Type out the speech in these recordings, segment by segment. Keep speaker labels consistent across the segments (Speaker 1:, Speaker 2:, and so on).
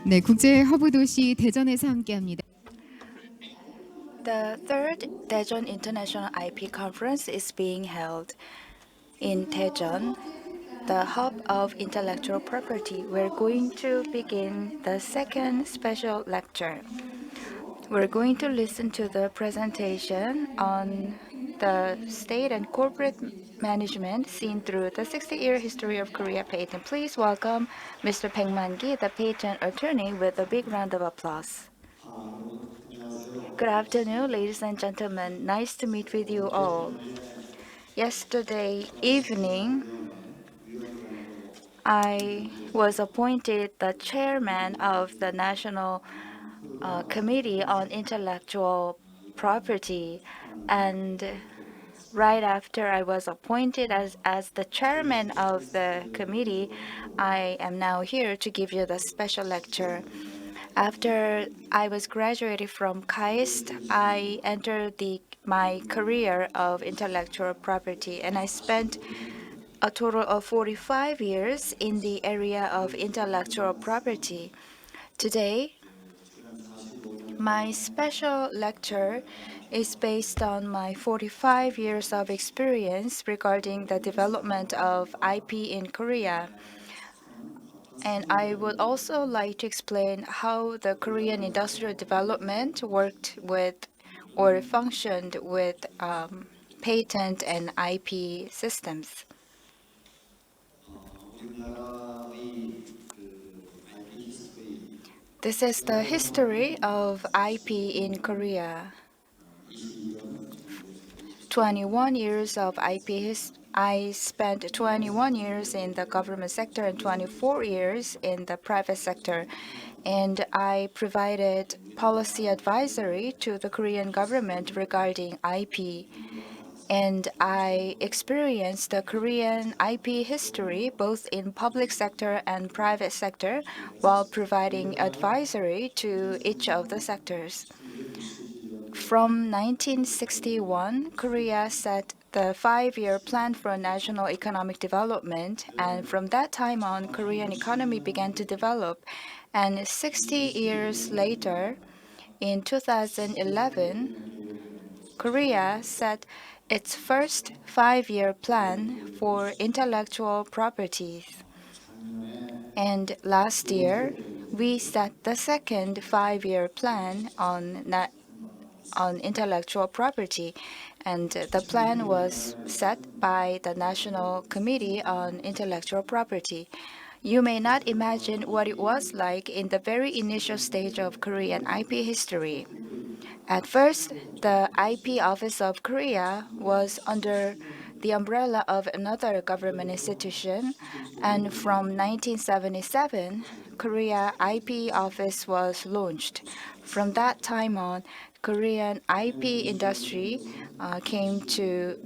Speaker 1: 네, 국제 허브 도시 대전에서 함께합니다.
Speaker 2: The third Daejeon International IP Conference is being held in Daejeon, the hub of intellectual property. We're going to begin the second special lecture. We're going to listen to the presentation on the state and corporate management seen through the 60-year history of Korea patent. Please welcome Mr. Baek Man-gi, the patent attorney, with a big round of applause. Good afternoon, ladies and gentlemen. Nice to meet with you all. Yesterday evening, I was appointed the chairman of the National Committee on Intellectual Property, and right after I was appointed as the chairman of the committee, I am now here to give you the special lecture. After I was graduated from KAIST, I entered my career of intellectual property, and I spent a total of 45 years in the area of intellectual property. Today, my special lecture is based on my 45 years of experience regarding the development of IP in Korea. And I would also like to explain how the Korean industrial development worked with or functioned with patent and IP systems. This is the history of IP in Korea. 21 years of IP I spent 21 years in the government sector and 24 years in the private sector. And I provided policy advisory to the Korean government regarding IP. And I experienced the Korean IP history both in public sector and private sector while providing advisory to each of the sectors. From 1961, Korea set the 5-year plan for national economic development, and from that time on, Korean economy began to develop. And 60 years later, in 2011, Korea set its first 5-year plan for intellectual properties. And last year, we set the second 5-year plan on intellectual property, and the plan was set by the National Committee on Intellectual Property. You may not imagine what it was like in the very initial stage of Korean IP history. At first, the IP Office of Korea was under the umbrella of another government institution, and from 1977, Korea IP Office was launched. From that time on, Korean IP industry came to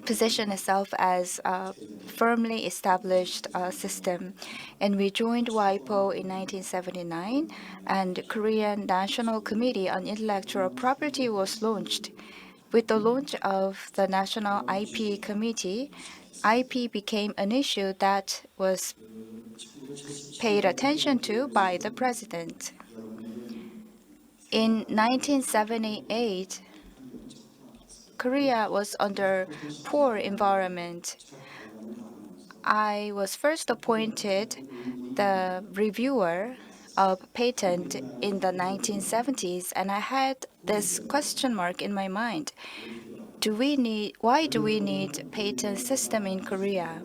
Speaker 2: position itself as a firmly established system. And we joined WIPO in 1979, and Korean National Committee on Intellectual Property was launched. With the launch of the National IP Committee, IP became an issue that was paid attention to by the president. In 1978, Korea was under poor environment. I was first appointed the reviewer of patent in the 1970s, and I had this question mark in my mind. Why do we need patent system in Korea?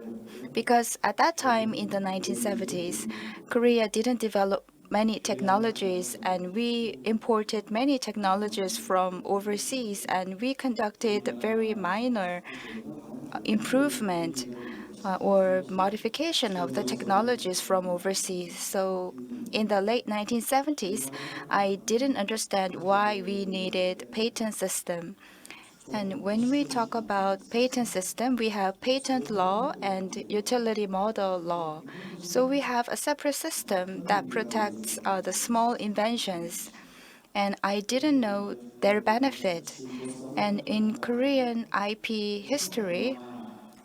Speaker 2: Because at that time in the 1970s, Korea didn't develop many technologies, and we imported many technologies from overseas, and we conducted very minor improvement or modification of the technologies from overseas. So in the late 1970s, I didn't understand why we needed patent system. And when we talk about patent system, we have patent law and utility model law. So we have a separate system that protects the small inventions. And I didn't know their benefit. And in Korean IP history,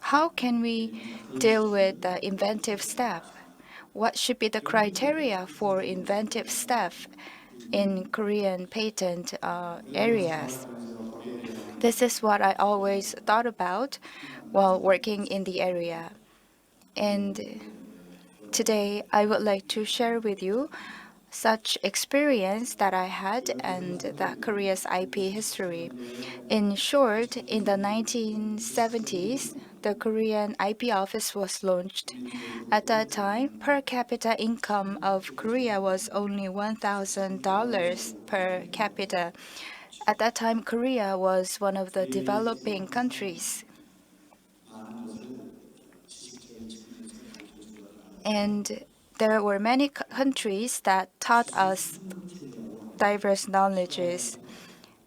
Speaker 2: how can we deal with the inventive step? what should be the criteria for inventive staff in Korean patent areas. This is what I always thought about while working in the area. And today I would like to share with you such experience that I had and the Korea's IP history. In short, in the 1970s, the Korean IP office was launched. At that time, per capita income of Korea was only $1,000 per capita. At that time, Korea was one of the developing countries. And there were many countries that taught us diverse knowledges.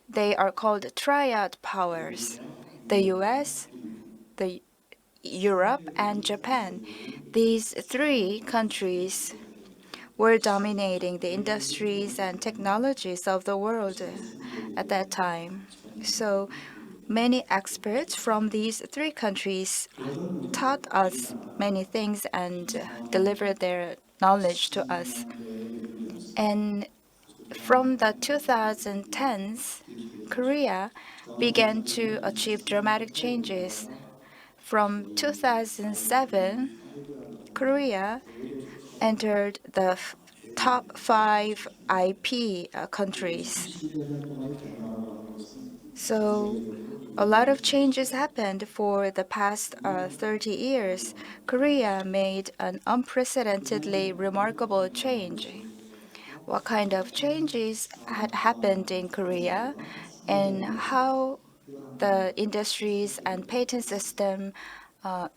Speaker 2: They are called triad powers: the US, the Europe, and Japan. These three countries were dominating the industries and technologies of the world at that time. So many experts from these three countries taught us many things and delivered their knowledge to us. And from the 2010s, Korea began to achieve dramatic changes. From 2007, Korea entered the top 5 IP countries. So a lot of changes happened for the past 30 years. Korea made an unprecedentedly remarkable change. What kind of changes had happened in Korea and how the industries and patent system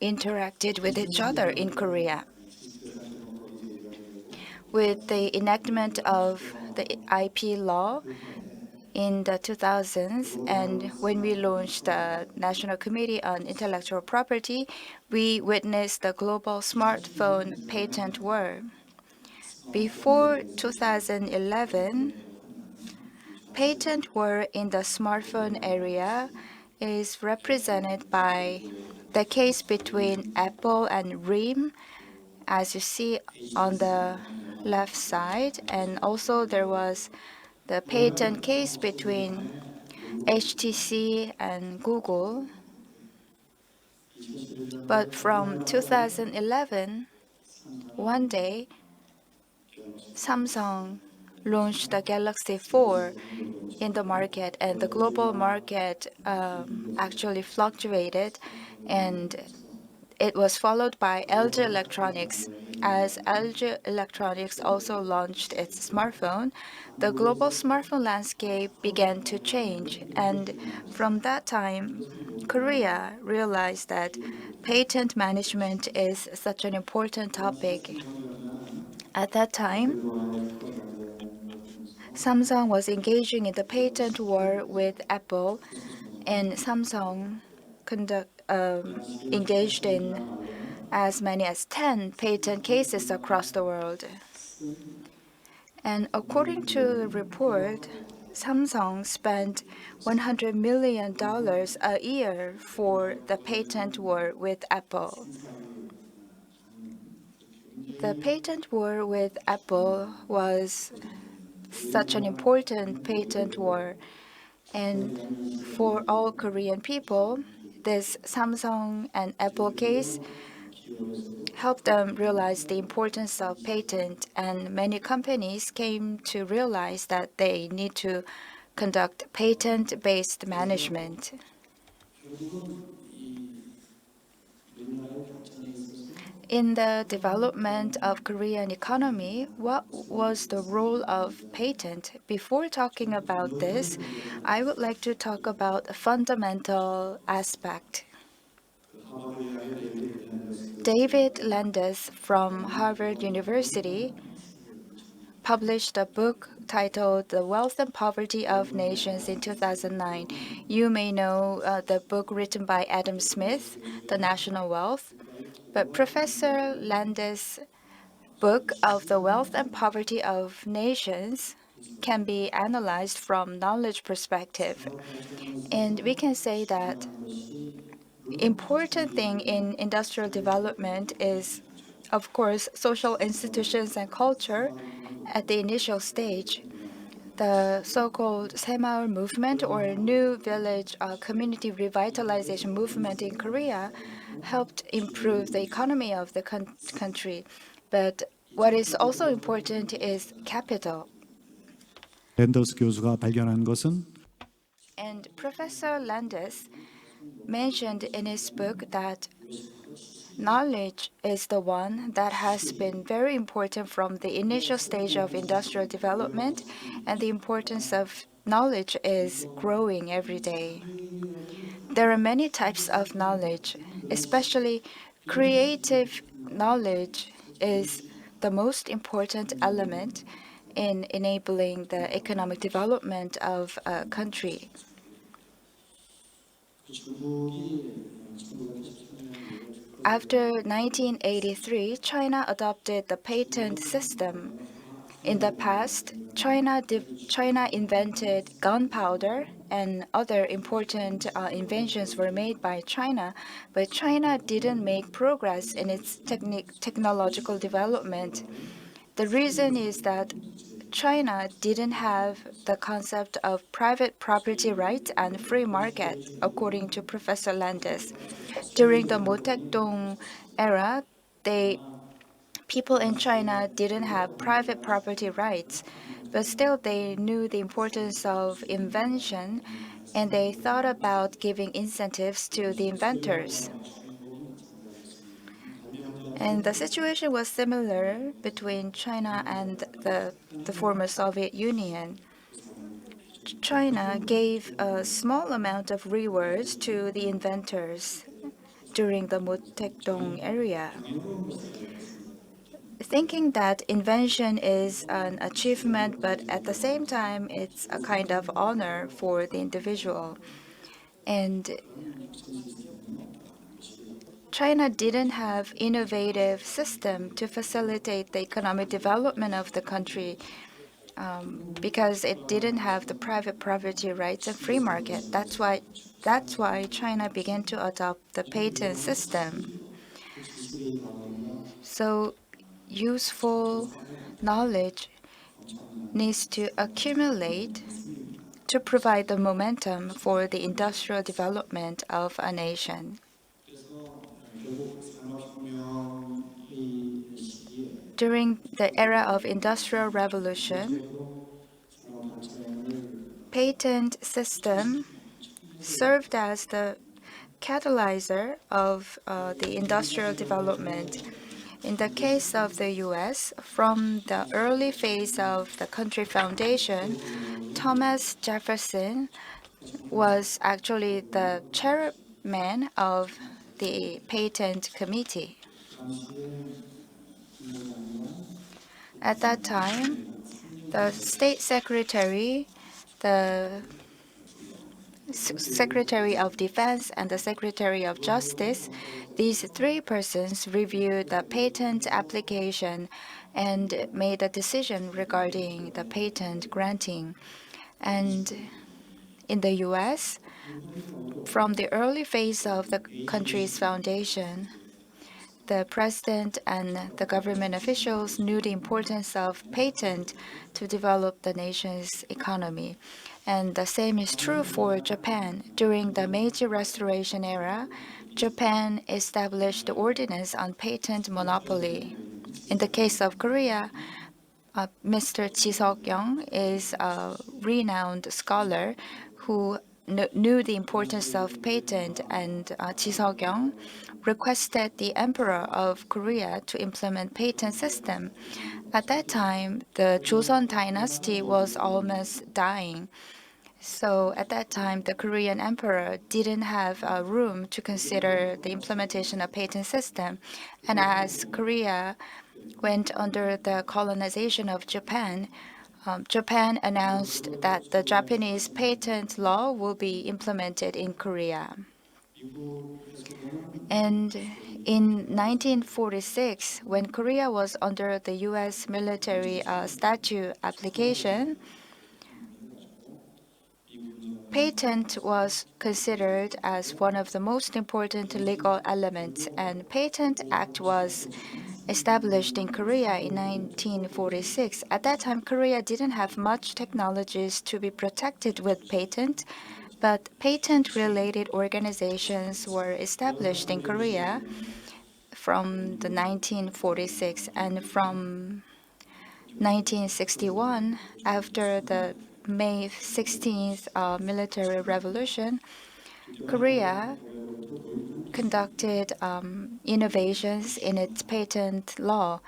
Speaker 2: interacted with each other in Korea. With the enactment of the IP law in the 2000s, and when we launched the National Committee on Intellectual Property, we witnessed the global smartphone patent war. Before 2011, patent war in the smartphone area is represented by the case between Apple and RIM, as you see on the left side, and also there was the patent case between HTC and Google. But from 2011, one day, Samsung launched the Galaxy 4 in the market, and the global market actually fluctuated, and it was followed by LG Electronics. As LG Electronics also launched its smartphone, the global smartphone landscape began to change, and from that time, Korea realized that patent management is such an important topic. At that time, Samsung was engaging in the patent war with Apple, and Samsung engaged in as many as 10 patent cases across the world. And according to the report, Samsung spent $100 million a year for the patent war with Apple. The patent war with Apple was such an important patent war, and for all Korean people, this Samsung and Apple case helped them realize the importance of patent, and many companies came to realize that they need to conduct patent-based management. In the development of Korean economy, what was the role of patent? Before talking about this, I would like to talk about a fundamental aspect. David Landis from Harvard University published a book titled The Wealth and Poverty of Nations in 2009. You may know the book written by Adam Smith, The National Wealth. But Professor Landis' book of The Wealth and Poverty of Nations can be analyzed from knowledge perspective. And we can say that important thing in industrial development is of course, social institutions and culture at the initial stage. The so-called 새마을 movement or New Village Community Revitalization movement in Korea helped improve the economy of the country. But what is also important is capital.
Speaker 3: 랜더스 교수가 발견한 것은
Speaker 2: And Professor Landis mentioned in his book that knowledge is the one that has been very important from the initial stage of industrial development, and the importance of knowledge is growing every day. There are many types of knowledge, especially creative knowledge is the most important element in enabling the economic development of a country. After 1983, China adopted the patent system. In the past, China invented gunpowder and other important inventions were made by China, but China didn't make progress in its technological development. The reason is that China didn't have the concept of private property rights and free market, according to Professor Landis. During the Motaekdong era, people in China didn't have private property rights, but still they knew the importance of invention and they thought about giving incentives to the inventors. And the situation was similar between China and the former Soviet Union. China gave a small amount of rewards to the inventors during the Motaekdong era, thinking that invention is an achievement, but at the same time, it's a kind of honor for the individual. And China didn't have innovative system to facilitate the economic development of the country because it didn't have the private property rights and free market. That's why China began to adopt the patent system. So useful knowledge needs to accumulate to provide the momentum for the industrial development of a nation. During the era of Industrial Revolution, patent system served as the catalyzer of the industrial development. In the case of the U.S., from the early phase of the country foundation, Thomas Jefferson was actually the chairman of the patent committee. At that time, the state secretary, the Secretary of Defense, and the Secretary of Justice, these three persons reviewed the patent application and made a decision regarding the patent granting. And in the U.S., from the early phase of the country's foundation, the president and the government officials knew the importance of patent to develop the nation's economy. And the same is true for Japan. During the Meiji Restoration era, Japan established the ordinance on patent monopoly. In the case of Korea, Mr. Ji Seok-young is a renowned scholar who knew the importance of patent, and Ji Seok-young requested the Emperor of Korea to implement patent system. At that time, the Joseon dynasty was almost dying. So at that time, the Korean emperor didn't have room to consider the implementation of patent system. And as Korea went under the colonization of Japan, Japan announced that the Japanese patent law will be implemented in Korea. And in 1946, when Korea was under the U.S. military statute application, patent was considered as one of the most important legal elements, and Patent Act was established in Korea in 1946. At that time, Korea didn't have much technologies to be protected with patent, but patent-related organizations were established in Korea from the 1946, and from 1961, after the May 16th military revolution, Korea conducted innovations in its patent law.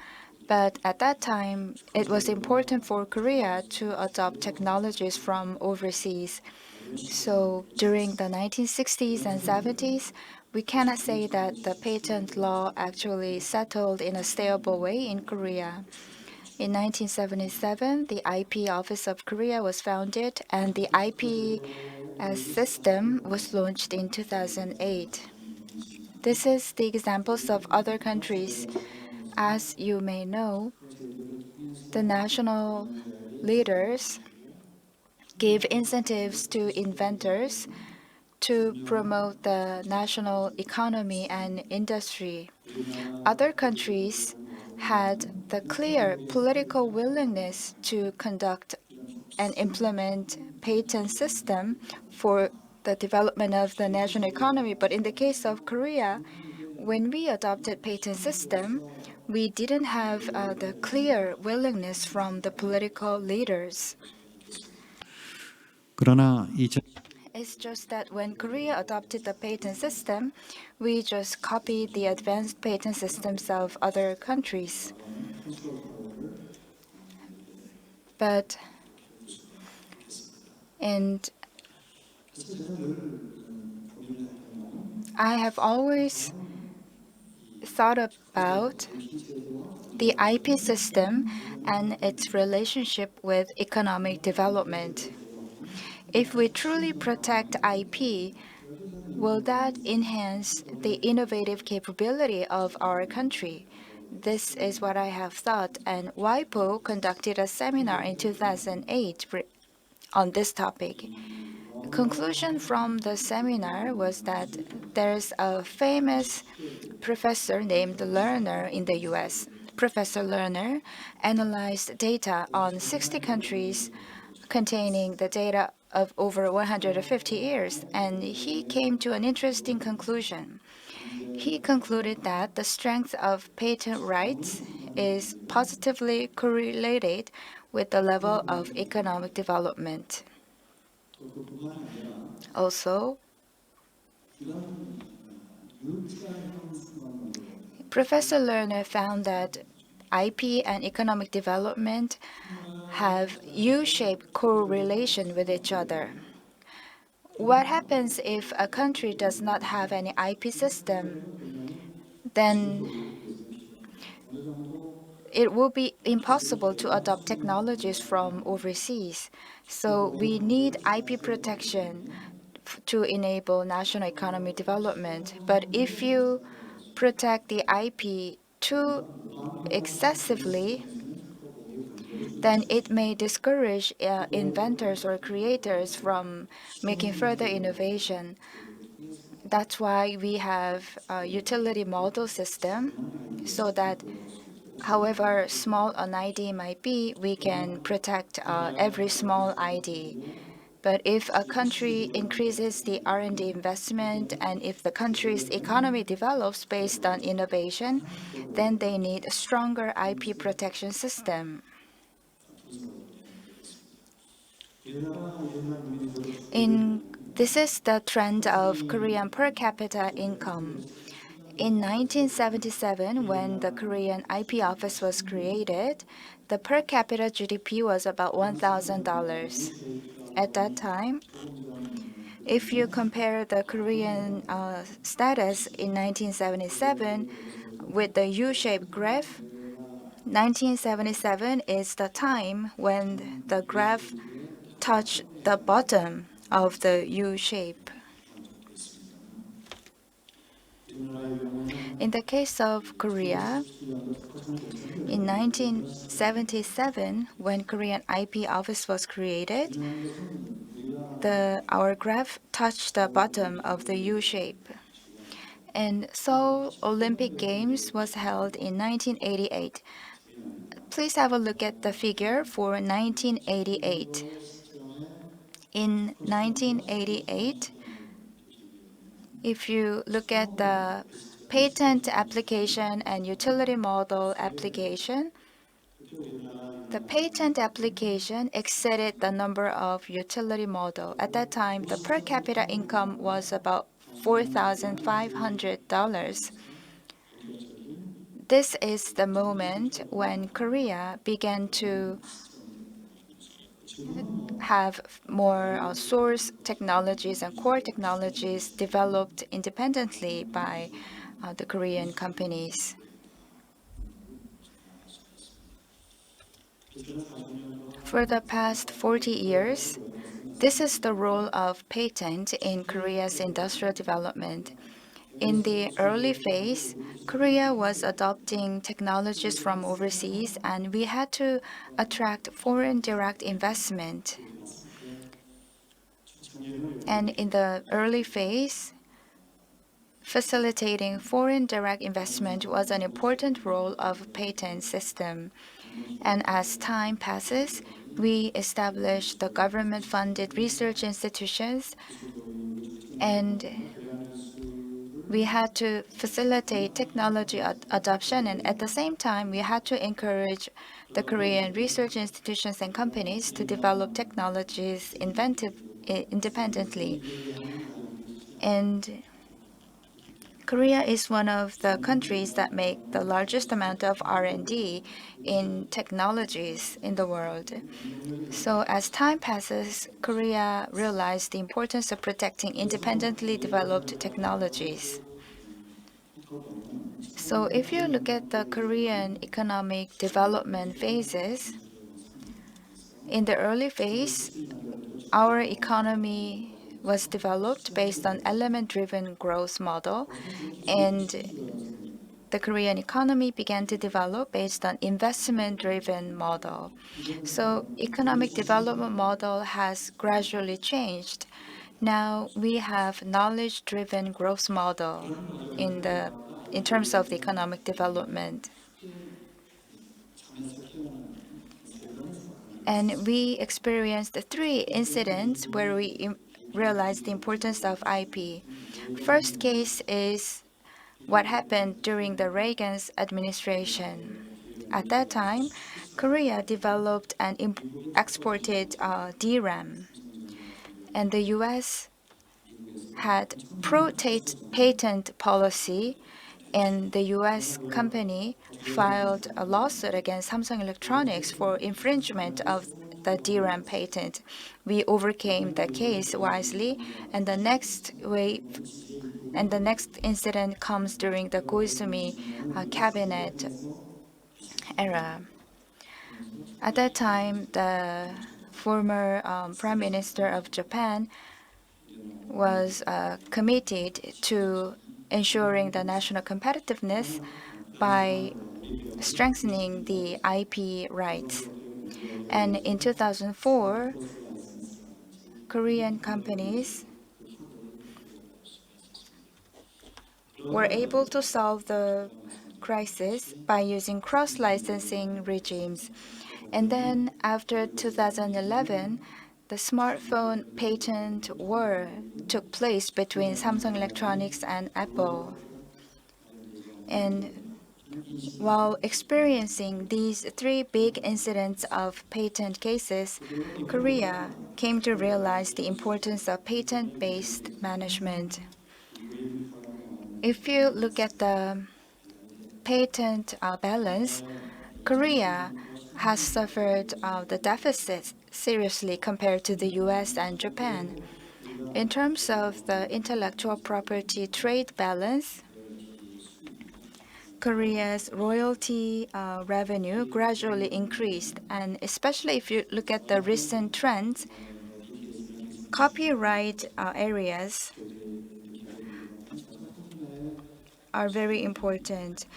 Speaker 2: But at that time, it was important for Korea to adopt technologies from overseas. So during the 1960s and 70s, we cannot say that the patent law actually settled in a stable way in Korea. In 1977, the IP Office of Korea was founded, and the IP system was launched in 2008. This is the examples of other countries. As you may know, the national leaders give incentives to inventors to promote the national economy and industry. Other countries had the clear political willingness to conduct and implement patent system for the development of the national economy. But in the case of Korea, when we adopted patent system, we didn't have the clear willingness from the political leaders.
Speaker 3: 그러나
Speaker 2: It's just that when Korea adopted the patent system, we just copied the advanced patent systems of other countries. But I have always thought about the IP system and its relationship with economic development. If we truly protect IP, will that enhance the innovative capability of our country? This is what I have thought, and WIPO conducted a seminar in 2008 on this topic. Conclusion from the seminar was that there's a famous professor named Lerner in the US. Professor Lerner analyzed data on 60 countries containing the data of over 150 years, and he came to an interesting conclusion. He concluded that the strength of patent rights is positively correlated with the level of economic development. Also, Professor Lerner found that IP and economic development have U-shaped correlation with each other. What happens if a country does not have any IP system? Then it will be impossible to adopt technologies from overseas. So we need IP protection to enable national economy development. But if you protect the IP too excessively, then it may discourage inventors or creators from making further innovation. That's why we have a utility model system, so that however small an ID might be, we can protect every small ID. But if a country increases the R&D investment, and if the country's economy develops based on innovation, then they need a stronger IP protection system. This is the trend of Korean per capita income. In 1977, when the Korean IP office was created, the per capita GDP was about $1,000. At that time, if you compare the Korean status in 1977 with the U-shaped graph, 1977 is the time when the graph touched the bottom of the U shape. In the case of Korea, in 1977, when Korean IP office was created, our graph touched the bottom of the U shape. And Seoul Olympic Games was held in 1988. Please have a look at the figure for 1988. In 1988, if you look at the patent application and utility model application, the patent application exceeded the number of utility model. At that time, the per capita income was about $4,500. This is the moment when Korea began to have more source technologies and core technologies developed independently by the Korean companies. For the past 40 years, this is the role of patent in Korea's industrial development. In the early phase, Korea was adopting technologies from overseas, and we had to attract foreign direct investment. And in the early phase, facilitating foreign direct investment was an important role of patent system. And as time passes, we established the government-funded research institutions, and we had to facilitate technology adoption, and at the same time, we had to encourage the Korean research institutions and companies to develop technologies independently. And Korea is one of the countries that make the largest amount of R&D in technologies in the world. So as time passes, Korea realized the importance of protecting independently developed technologies. So if you look at the Korean economic development phases, in the early phase, our economy was developed based on element-driven growth model, and the Korean economy began to develop based on investment-driven model. So economic development model has gradually changed. Now we have knowledge-driven growth model in terms of the economic development. And we experienced three incidents where we realized the importance of IP. First case is what happened during the Reagan's administration. At that time, Korea developed and exported DRAM, and the U.S. had pro-patent policy, and the U.S. company filed a lawsuit against Samsung Electronics for infringement of the DRAM patent. We overcame the case wisely, and the next incident comes during the Koizumi cabinet era. At that time, the former Prime Minister of Japan was committed to ensuring the national competitiveness by strengthening the IP rights. And in 2004, Korean companies were able to solve the crisis by using cross-licensing regimes. And then after 2011, the smartphone patent war took place between Samsung Electronics and Apple. And while experiencing these three big incidents of patent cases, Korea came to realize the importance of patent-based management. If you look at the patent balance, Korea has suffered the deficit seriously compared to the US and Japan. In terms of the intellectual property trade balance, Korea's royalty revenue gradually increased, and especially if you look at the recent trends, copyright areas are very important.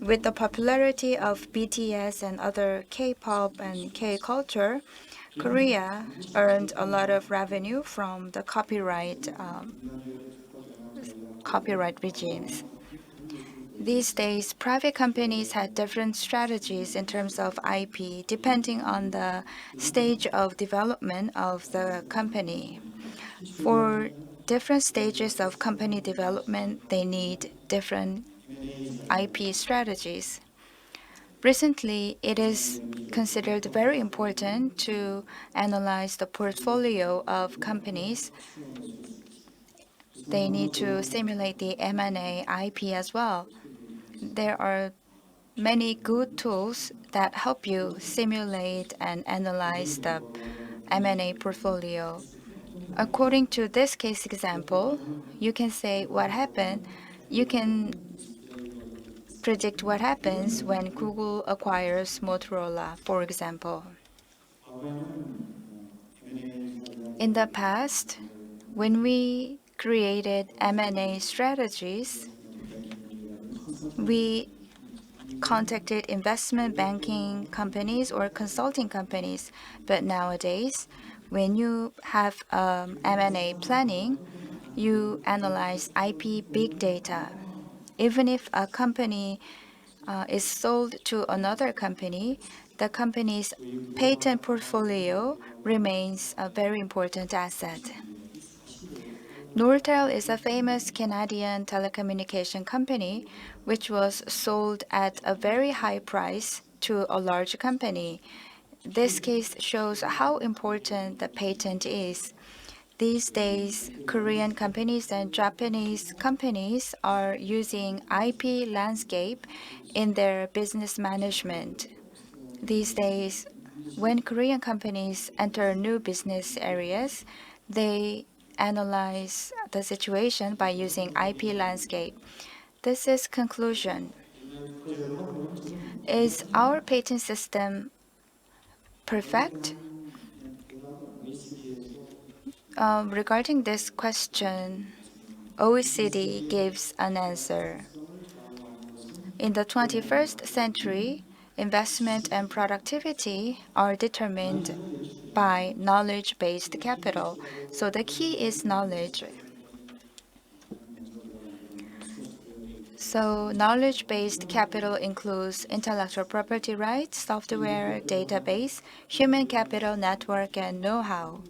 Speaker 2: With the popularity of BTS and other K-pop and K-culture, Korea earned a lot of revenue from the copyright copyright regimes. These days, private companies had different strategies in terms of IP depending on the stage of development of the company. For different stages of company development, they need different IP strategies. Recently, it is considered very important to analyze the portfolio of companies. They need to simulate the M&A IP as well. There are many good tools that help you simulate and analyze the M&A portfolio. According to this case example, you can say what happened. You can predict what happens when Google acquires Motorola, for example. In the past, when we created M&A strategies, we contacted investment banking companies or consulting companies. But nowadays, when you have M&A planning, you analyze IP big data. Even if a company is sold to another company, the company's patent portfolio remains a very important asset. Nortel is a famous Canadian telecommunication company which was sold at a very high price to a large company. This case shows how important the patent is. These days, Korean companies and Japanese companies are using IP landscape in their business management. These days, when Korean companies enter new business areas, they analyze the situation by using IP landscape. This is conclusion. Is our patent system perfect? Regarding this question, OECD gives an answer. In the 21st century, investment and productivity are determined by knowledge-based capital. So the key is knowledge. So knowledge-based capital includes intellectual property rights, software, database, human capital, network, and know-how.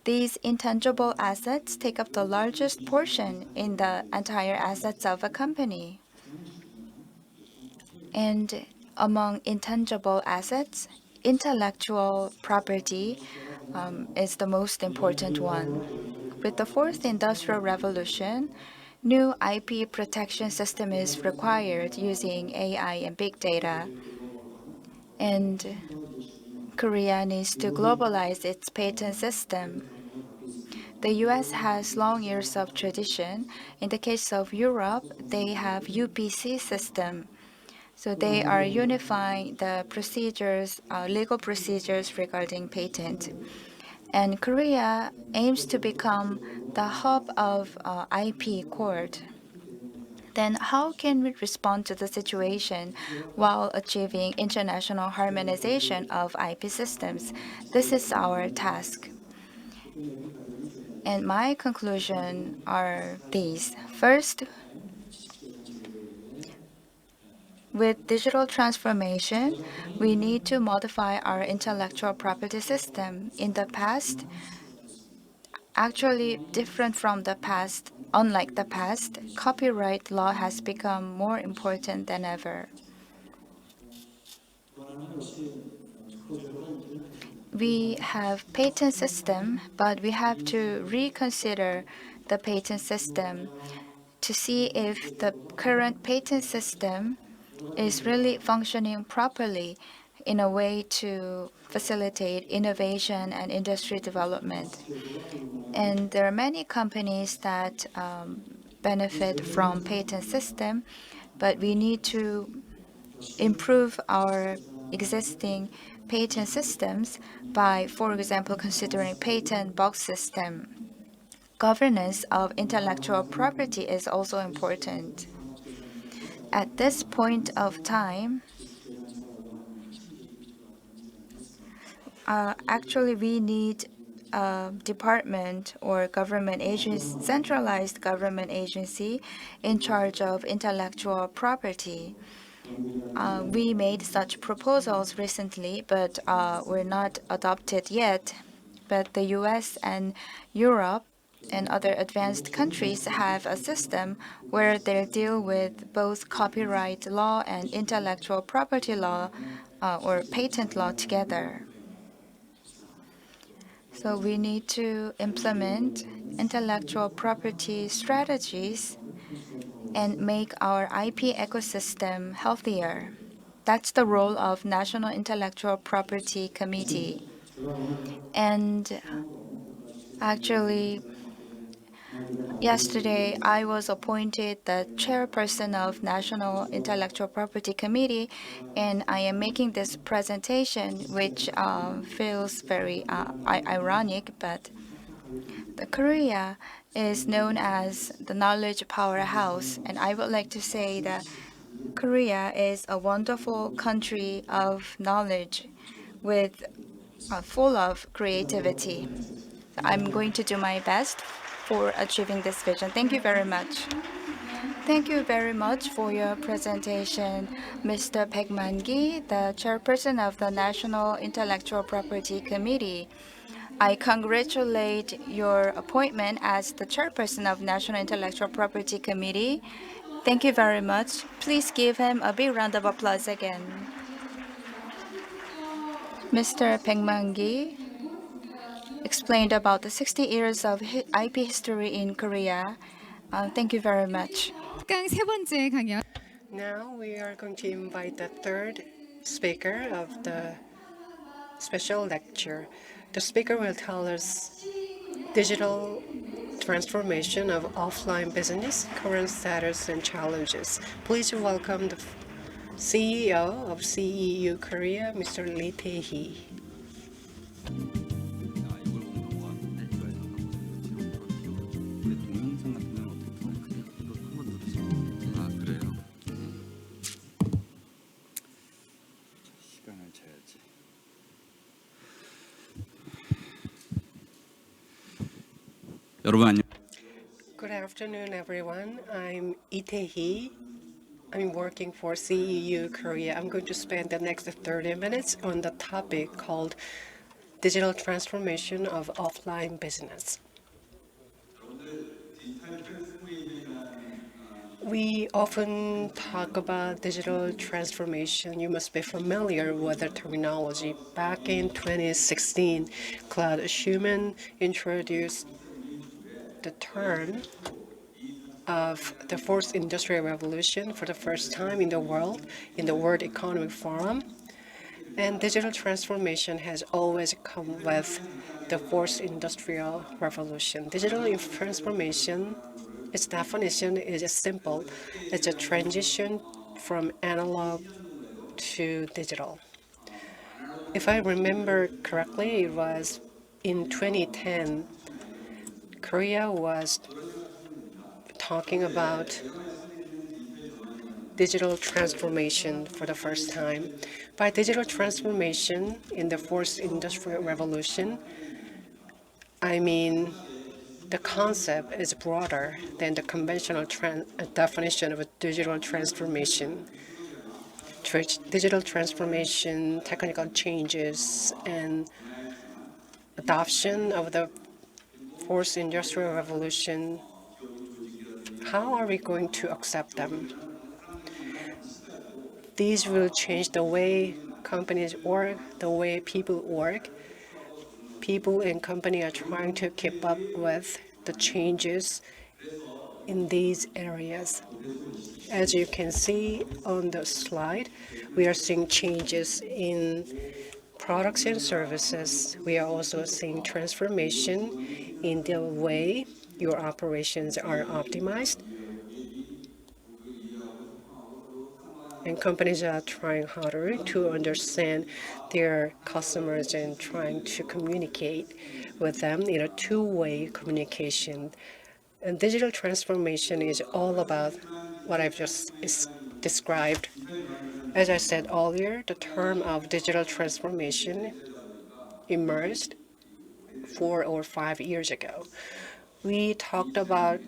Speaker 2: These intangible assets take up the largest portion in the entire assets of a company. And among intangible assets, intellectual property is the most important one. With the fourth industrial revolution, new IP protection system is required using AI and big data. And Korea needs to globalize its patent system. The US has long years of tradition. In the case of Europe, they have UPC system. So they are unifying the procedures, legal procedures regarding patent. And Korea aims to become the hub of IP court. Then how can we respond to the situation while achieving international harmonization of IP systems? This is our task. And my conclusion are these. First, with digital transformation, we need to modify our intellectual property system. In the past, actually different from the past, unlike the past, copyright law has become more important than ever. We have patent system, but we have to reconsider the patent system to see if the current patent system is really functioning properly in a way to facilitate innovation and industry development. And there are many companies that benefit from patent system, but we need to improve our existing patent systems by, for example, considering patent box system. Governance of intellectual property is also important. At this point of time, actually we need department or government agency, centralized government agency in charge of intellectual property. We made such proposals recently, but were not adopted yet. But the US and Europe and other advanced countries have a system where they deal with both copyright law and intellectual property law or patent law together. So we need to implement intellectual property strategies and make our IP ecosystem healthier. That's the role of National Intellectual Property Committee. And actually, yesterday I was appointed the chairperson of National Intellectual Property Committee, and I am making this presentation, which feels very ironic, but Korea is known as the knowledge powerhouse, and I would like to say that Korea is a wonderful country of knowledge with full of creativity. I'm going to do my best for achieving this vision. Thank you very much. Thank you very much for your presentation, Mr. Baekman-gi, the chairperson of the National Intellectual Property Committee. I congratulate your appointment as the chairperson of National Intellectual Property Committee. Thank you very much. Please give him a big round of applause again. Mr. Baekman-gi explained about the 60 years of IP history in Korea. Thank you very much.
Speaker 1: 특강 세 번째 강연.
Speaker 4: Now we are going to invite the third speaker of the special lecture. The speaker will tell us digital transformation of offline business, current status and challenges. Please welcome the CEO of CEU Korea, Mr. Lee Tae-hee.
Speaker 5: 여러분 안녕.
Speaker 4: Good afternoon, everyone. I'm Lee Tae-hee. I'm working for CEU Korea. I'm going to spend the next 30 minutes on the topic called digital transformation of offline business. We often talk about digital transformation. You must be familiar with the terminology. Back in 2016, Claude Schumann introduced the term of the fourth industrial revolution for the first time in the world, in the World Economic Forum. And digital transformation has always come with the fourth industrial revolution. Digital transformation, its definition is simple. It's a transition from analog to digital. If I remember correctly, it was in 2010, Korea was talking about digital transformation for the first time. By digital transformation in the fourth industrial revolution, I mean the concept is broader than the conventional definition of a digital transformation. Digital transformation, technical changes, and adoption of the fourth industrial revolution, how are we going to accept them? These will change the way companies work, the way people work. People and companies are trying to keep up with the changes in these areas. As you can see on the slide, we are seeing changes in products and services. We are also seeing transformation in the way your operations are optimized. And companies are trying harder to understand their customers and trying to communicate with them in a two-way communication. And digital transformation is all about what I've just described. As I said earlier, the term of digital transformation emerged 4 or 5 years ago. We talked about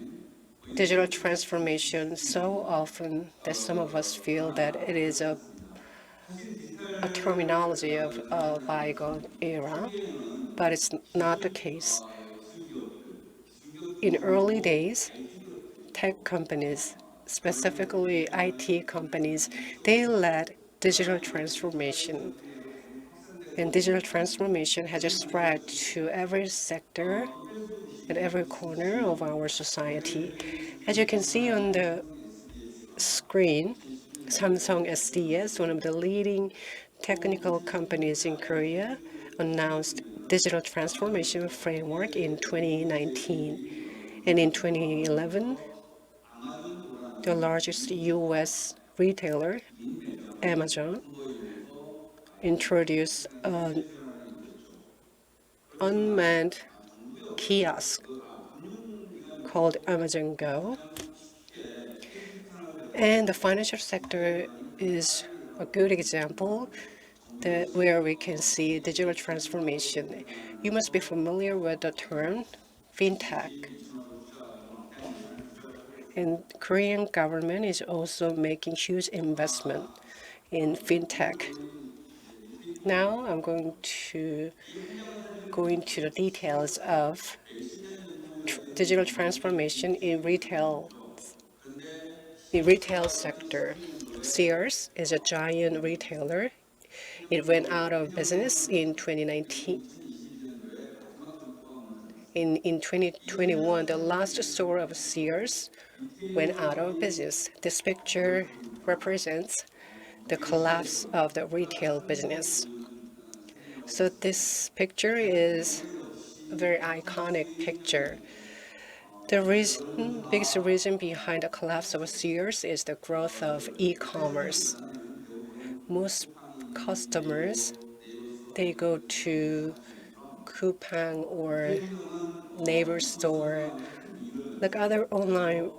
Speaker 4: digital transformation so often that some of us feel that it is a terminology of a bygone era, but it's not the case. In early days, tech companies, specifically IT companies, they led digital transformation. And digital transformation has spread to every sector and every corner of our society. As you can see on the screen, Samsung SDS, one of the leading technical companies in Korea, announced digital transformation framework in 2019. And in 2011, the largest U.S. retailer, Amazon, introduced an unmanned kiosk called Amazon Go. And the financial sector is a good example where we can see digital transformation. You must be familiar with the term fintech. And Korean government is also making huge investment in fintech. Now I'm going to go into the details of digital transformation in retail sector. Sears is a giant retailer. It went out of business in 2019. In 2021, the last store of Sears went out of business. This picture represents the collapse of the retail business. So this picture is a very iconic picture. The biggest reason behind the collapse of Sears is the growth of e-commerce. Most customers, they go to Coupang or Neighbor store, like other online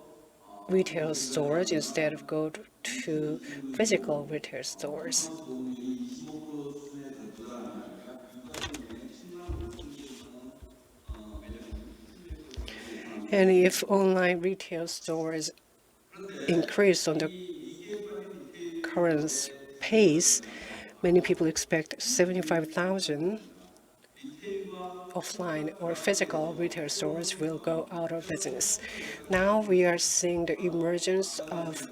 Speaker 4: retail stores, instead of go to physical retail stores. And if online retail stores increase on the current pace, many people expect 75,000 offline or physical retail stores will go out of business. Now we are seeing the emergence of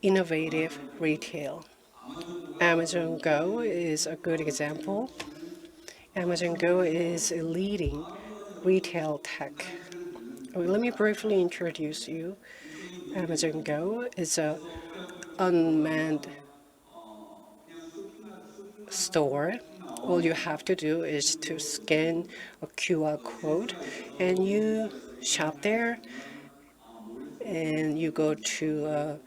Speaker 4: innovative retail. Amazon Go is a good example. Amazon Go is a leading retail tech. Let me briefly introduce you. Amazon Go is an unmanned store. All you have to do is to scan a QR code and you shop there, and you go to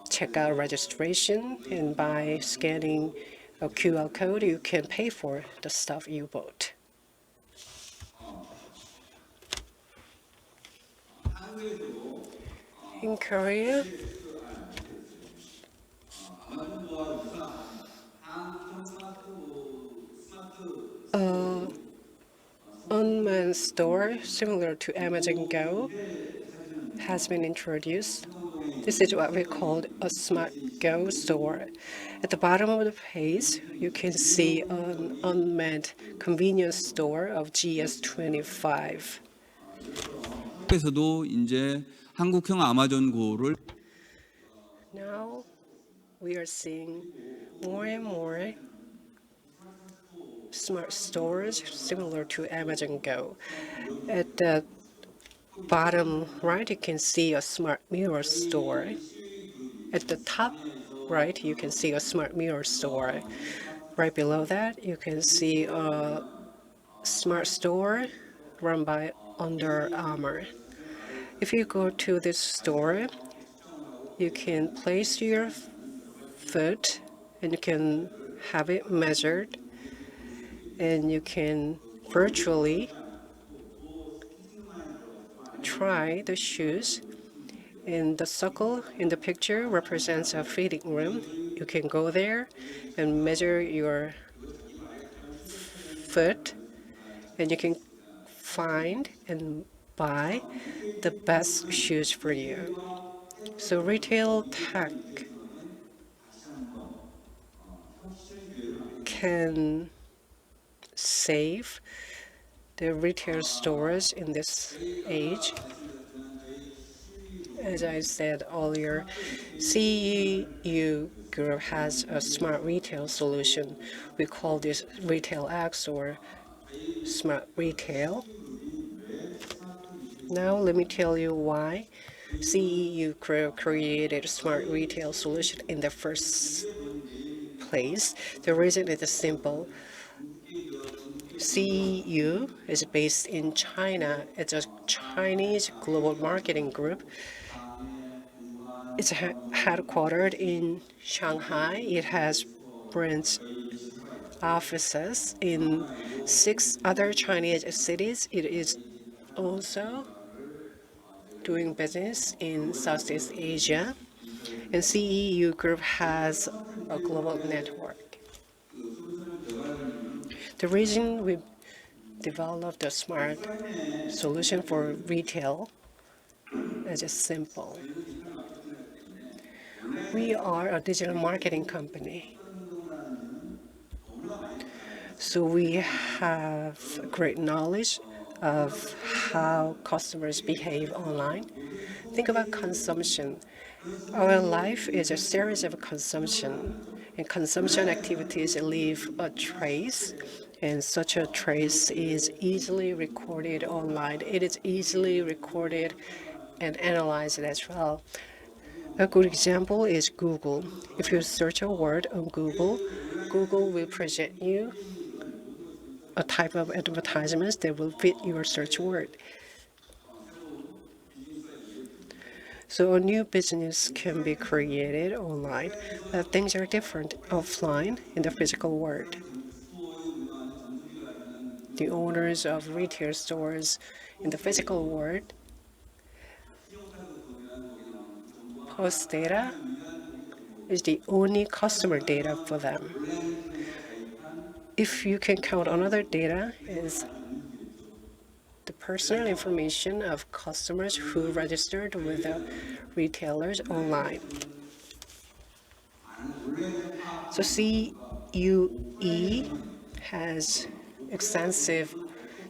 Speaker 4: checkout registration, and by scanning a QR code you can pay for the stuff you bought. In Korea, unmanned store similar to Amazon Go has been introduced. This is what we call a Smart Go store. At the bottom of the page, you can see an unmanned convenience store of GS25.
Speaker 5: 에서도 이제 한국형 아마존고를
Speaker 4: Now we are seeing more and more smart stores similar to Amazon Go. At the bottom right, you can see a smart mirror store. At the top right, you can see a smart mirror store. Right below that, you can see a smart store run by Under Armour. If you go to this store, you can place your foot and you can have it measured, and you can virtually try the shoes. And the circle in the picture represents a fitting room. You can go there and measure your foot, and you can find and buy the best shoes for you. So retail tech can save the retail stores in this age. As I said earlier, CEU Group has a smart retail solution. We call this Retail X or Smart Retail. Now let me tell you why CEU Group created a smart retail solution in the first place. The reason is simple. CEU is based in China. It's a Chinese global marketing group. It's headquartered in Shanghai. It has branch offices in 6 other Chinese cities. It is also doing business in Southeast Asia. And CEU Group has a global network. The reason we developed a smart solution for retail is just simple. We are a digital marketing company. So we have great knowledge of how customers behave online. Think about consumption. Our life is a series of consumption, and consumption activities leave a trace, and such a trace is easily recorded online. It is easily recorded and analyzed as well. A good example is Google. If you search a word on Google, Google will present you a type of advertisements that will fit your search word. So a new business can be created online, but things are different offline in the physical world. The owners of retail stores in the physical world post data is the only customer data for them. If you can count another data is the personal information of customers who registered with the retailers online. So CUE has extensive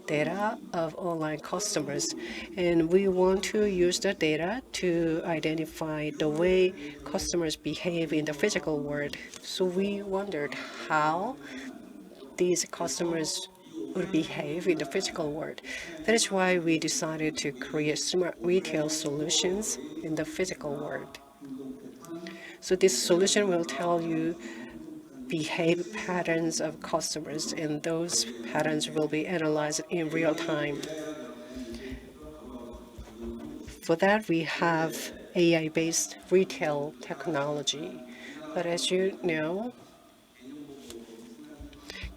Speaker 4: data of online customers, and we want to use the data to identify the way customers behave in the physical world. So we wondered how these customers would behave in the physical world. That is why we decided to create smart retail solutions in the physical world. So this solution will tell you behavior patterns of customers, and those patterns will be analyzed in real time. For that, we have AI-based retail technology. But as you know,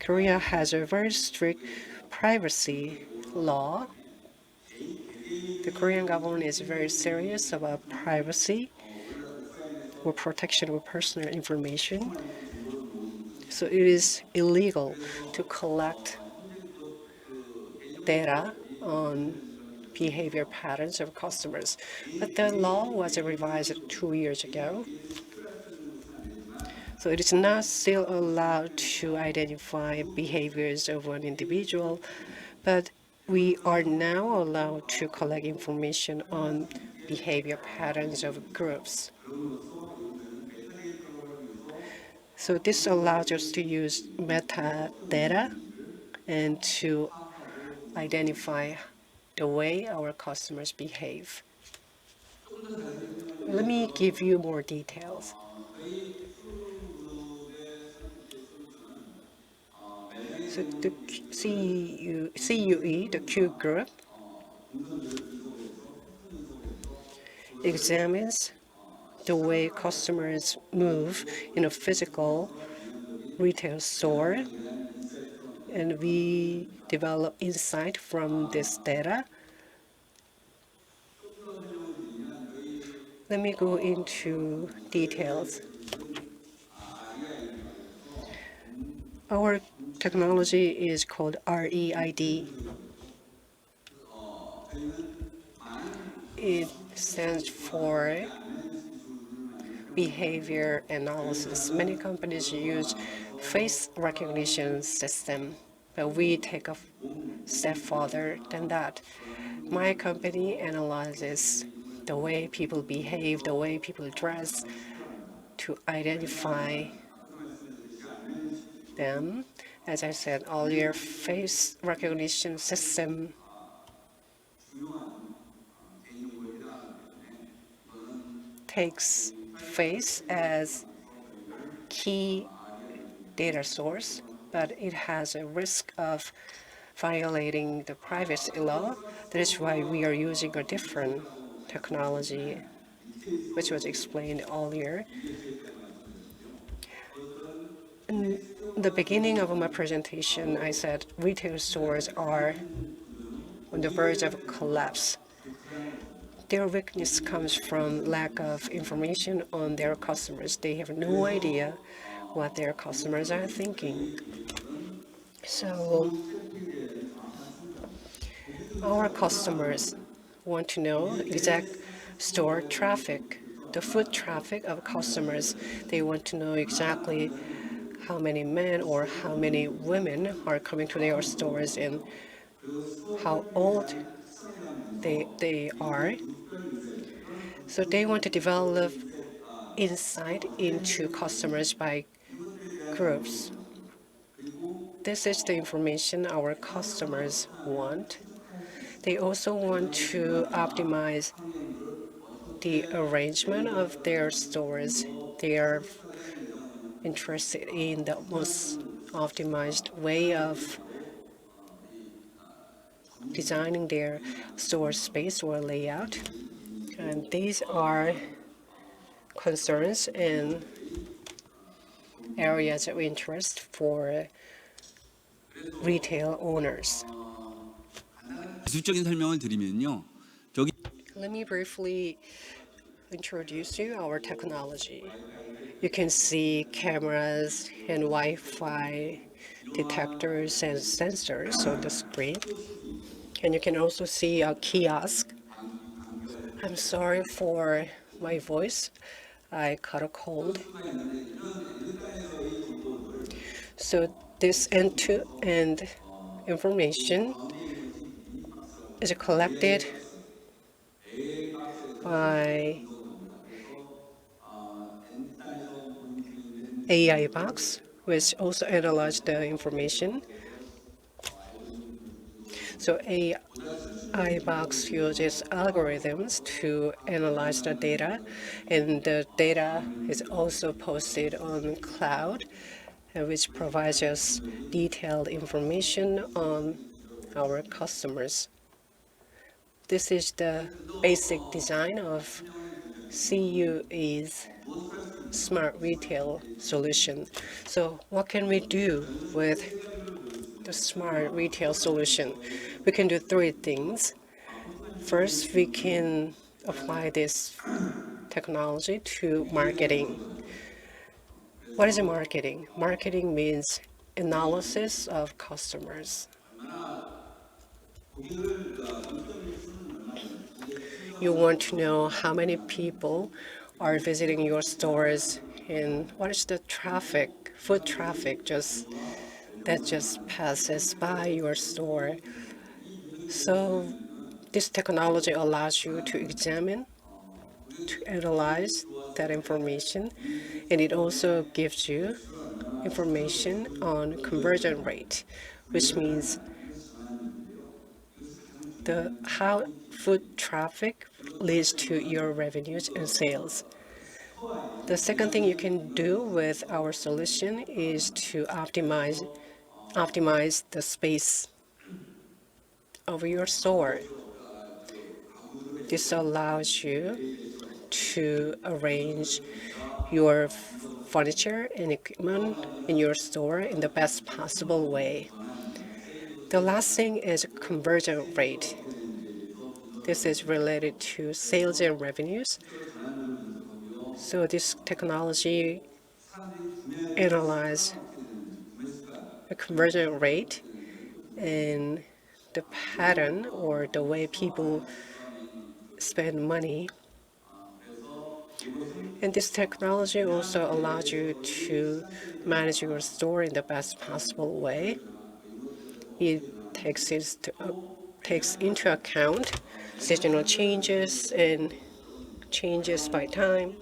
Speaker 4: Korea has a very strict privacy law. The Korean government is very serious about privacy or protection of personal information. So it is illegal to collect data on behavior patterns of customers. But the law was revised 2 years ago. So it is not still allowed to identify behaviors of an individual, but we are now allowed to collect information on behavior patterns of groups. So this allows us to use metadata and to identify the way our customers behave. Let me give you more details. So the CUE, the Q group, examines the way customers move in a physical retail store, and we develop insight from this data. Let me go into details. Our technology is called REID. It stands for behavior analysis. Many companies use face recognition system, but we take a step further than that. My company analyzes the way people behave, the way people dress, to identify them. As I said earlier, face recognition system takes face as key data source, but it has a risk of violating the privacy law. That is why we are using a different technology, which was explained earlier. In the beginning of my presentation, I said retail stores are on the verge of collapse. Their weakness comes from lack of information on their customers. They have no idea what their customers are thinking. So our customers want to know exact store traffic, the foot traffic of customers. They want to know exactly how many men or how many women are coming to their stores and how old they are. So they want to develop insight into customers by groups. This is the information our customers want. They also want to optimize the arrangement of their stores. They are interested in the most optimized way of designing their store space or layout. And these are concerns and areas of interest for retail owners.
Speaker 5: 기술적인 설명을 드리면요. 저기
Speaker 4: Let me briefly introduce you our technology. You can see cameras and Wi-Fi detectors and sensors on the screen. And you can also see a kiosk. I'm sorry for my voice. I caught a cold. So this end-to-end information is collected by AI box, which also analyze the information. So AI box uses algorithms to analyze the data, and the data is also posted on cloud, which provides us detailed information on our customers. This is the basic design of CUE's smart retail solution. So what can we do with the smart retail solution? We can do three things. First, we can apply this technology to marketing. What is marketing? Marketing means analysis of customers. You want to know how many people are visiting your stores and what is the traffic, foot traffic that just passes by your store. So this technology allows you to examine, to analyze that information, and it also gives you information on conversion rate, which means how foot traffic leads to your revenues and sales. The second thing you can do with our solution is to optimize the space of your store. This allows you to arrange your furniture and equipment in your store in the best possible way. The last thing is conversion rate. This is related to sales and revenues. So this technology analyzes the conversion rate and the pattern or the way people spend money. And this technology also allows you to manage your store in the best possible way. It takes into account seasonal changes and changes by time.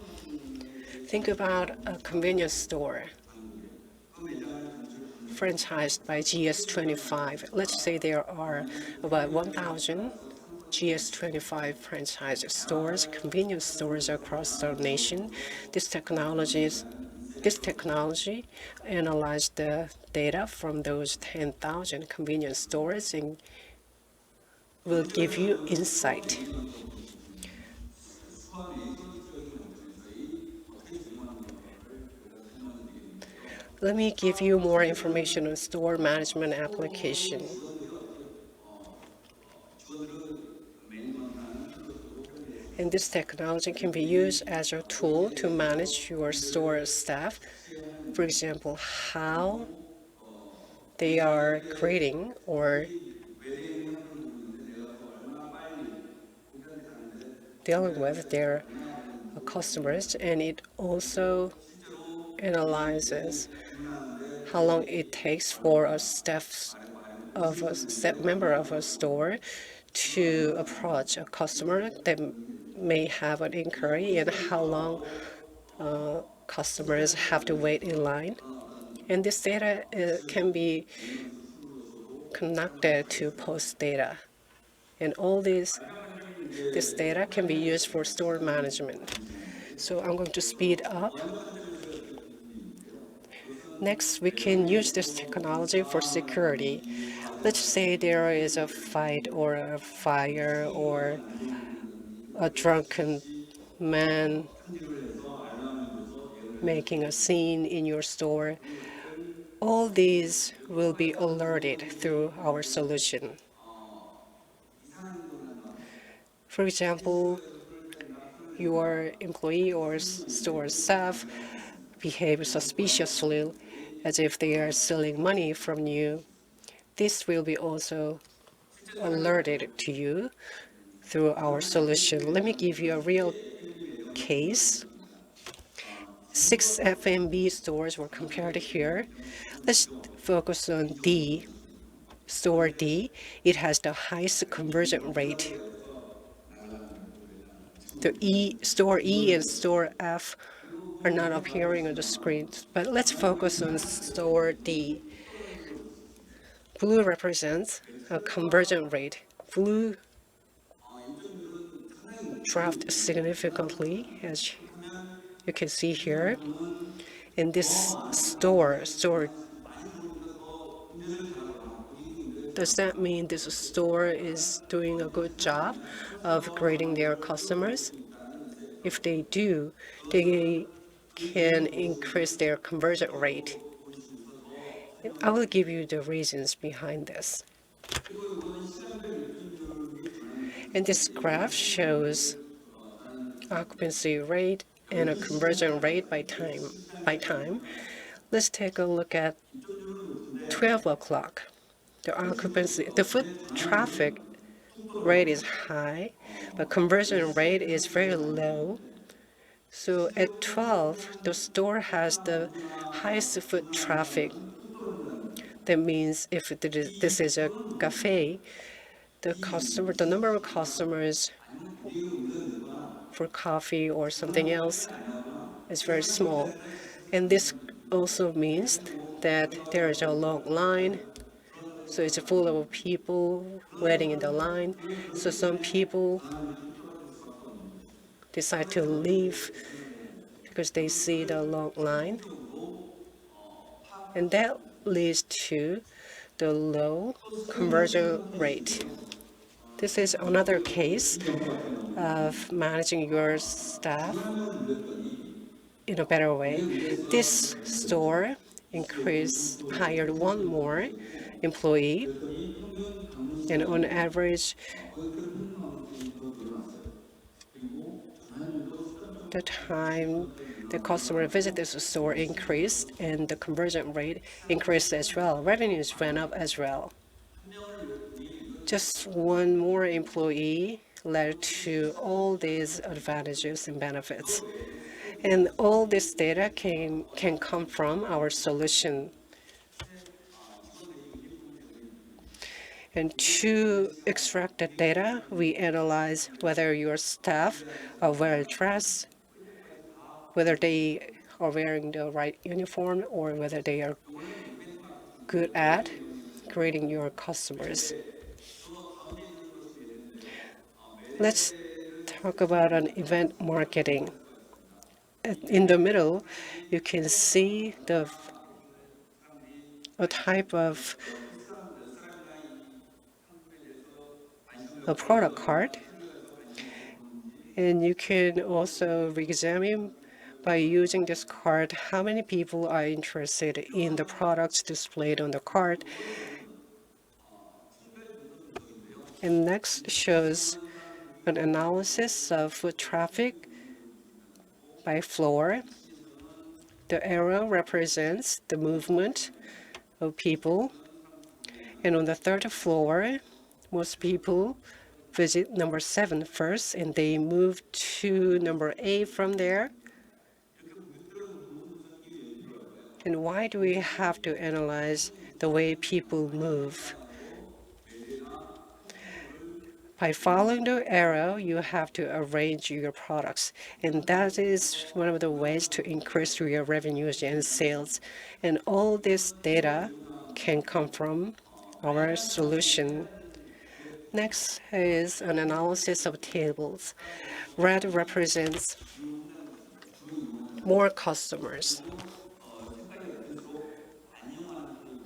Speaker 4: Think about a convenience store franchised by GS25. Let's say there are about 1,000 GS25 franchise stores, convenience stores across the nation. This technology analyzes the data from those 10,000 convenience stores and will give you insight. Let me give you more information on store management application. And this technology can be used as a tool to manage your store staff. For example, how they are grading or dealing with their customers, and it also analyzes how long it takes for a staff member of a store to approach a customer that may have an inquiry, and how long customers have to wait in line. And this data can be connected to post data. And all this data can be used for store management. So I'm going to speed up. Next, we can use this technology for security. Let's say there is a fight or a fire or a drunken man making a scene in your store. All these will be alerted through our solution. For example, your employee or store staff behave suspiciously as if they are stealing money from you. This will be also alerted to you through our solution. Let me give you a real case. 6 F&B stores were compared here. Let's focus on D. Store D. It has the highest conversion rate. The store E and store F are not appearing on the screen, but let's focus on store D. Blue represents a conversion rate. Blue dropped significantly, as you can see here. In this store, does that mean this store is doing a good job of grading their customers? If they do, they can increase their conversion rate. I will give you the reasons behind this. And this graph shows occupancy rate and a conversion rate by time. Let's take a look at 12 o'clock. The foot traffic rate is high, but conversion rate is very low. So at 12, the store has the highest foot traffic. That means if this is a cafe, the number of customers for coffee or something else is very small. And this also means that there is a long line. So it's full of people waiting in the line. So some people decide to leave because they see the long line. And that leads to the low conversion rate. This is another case of managing your staff in a better way. This store hired one more employee, and on average, the time the customer visit this store increased, and the conversion rate increased as well. Revenues went up as well. Just one more employee led to all these advantages and benefits. And all this data can come from our solution. And to extract the data, we analyze whether your staff are well dressed, whether they are wearing the right uniform, or whether they are good at greeting your customers. Let's talk about an event marketing. In the middle, you can see a type of a product card, and you can also re-examine by using this card how many people are interested in the products displayed on the card. And next shows an analysis of foot traffic by floor. The arrow represents the movement of people. And on the third floor, most people visit number 7 first, and they move to number 8 from there. And why do we have to analyze the way people move? By following the arrow, you have to arrange your products. And that is one of the ways to increase your revenues and sales. And all this data can come from our solution. Next is an analysis of tables. Red represents more customers.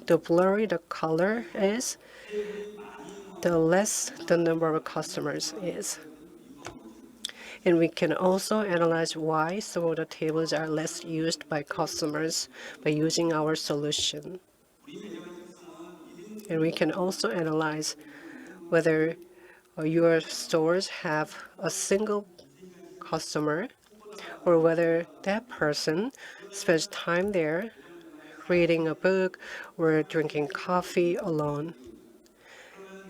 Speaker 4: The blurry the color is, the less the number of customers is. And we can also analyze why some of the tables are less used by customers by using our solution. And we can also analyze whether your stores have a single customer or whether that person spends time there reading a book or drinking coffee alone.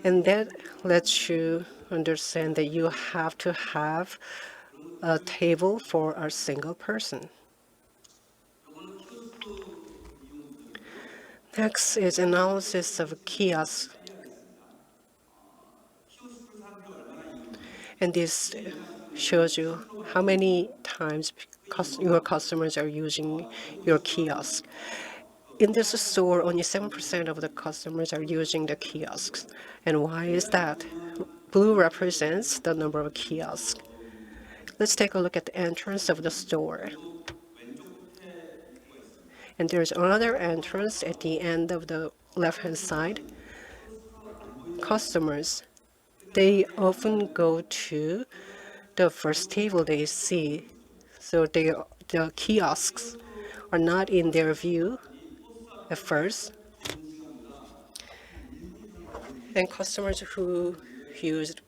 Speaker 4: And that lets you understand that you have to have a table for a single person. Next is analysis of kiosks. And this shows you how many times your customers are using your kiosk. In this store, only 7% of the customers are using the kiosks. And why is that? Blue represents the number of kiosks. Let's take a look at the entrance of the store. And there's another entrance at the end of the left-hand side. Customers, they often go to the first table they see. So the kiosks are not in their view at first. And customers who used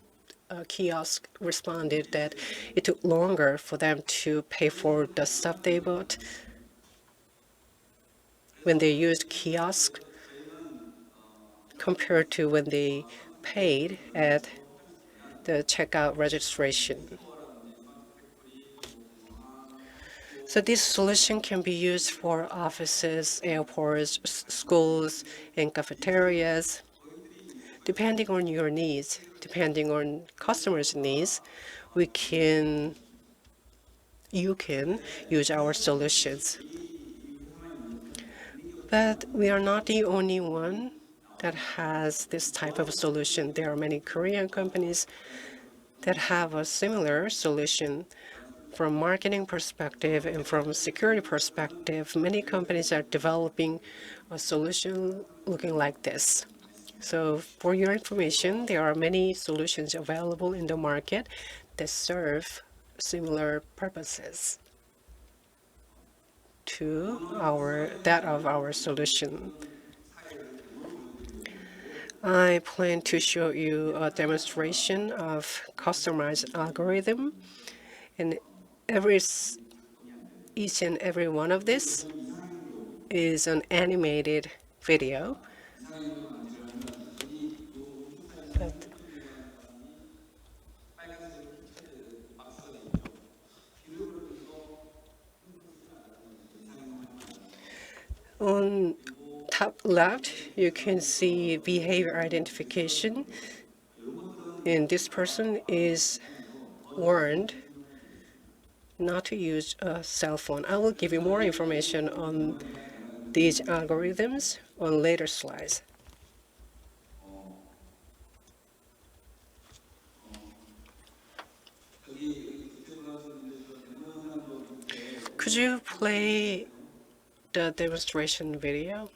Speaker 4: a kiosk responded that it took longer for them to pay for the stuff they bought when they used kiosk compared to when they paid at the checkout registration. So this solution can be used for offices, airports, schools, and cafeterias. Depending on your needs, depending on customers' needs, you can use our solutions. But we are not the only one that has this type of solution. There are many Korean companies that have a similar solution. From marketing perspective and from security perspective, many companies are developing a solution looking like this. So for your information, there are many solutions available in the market that serve similar purposes to that of our solution. I plan to show you a demonstration of customized algorithm, and each and every one of this is an animated video. But On top left, you can see behavior identification. And this person is warned not to use a cell phone. I will give you more information on these algorithms on later slides. Could you play the demonstration video?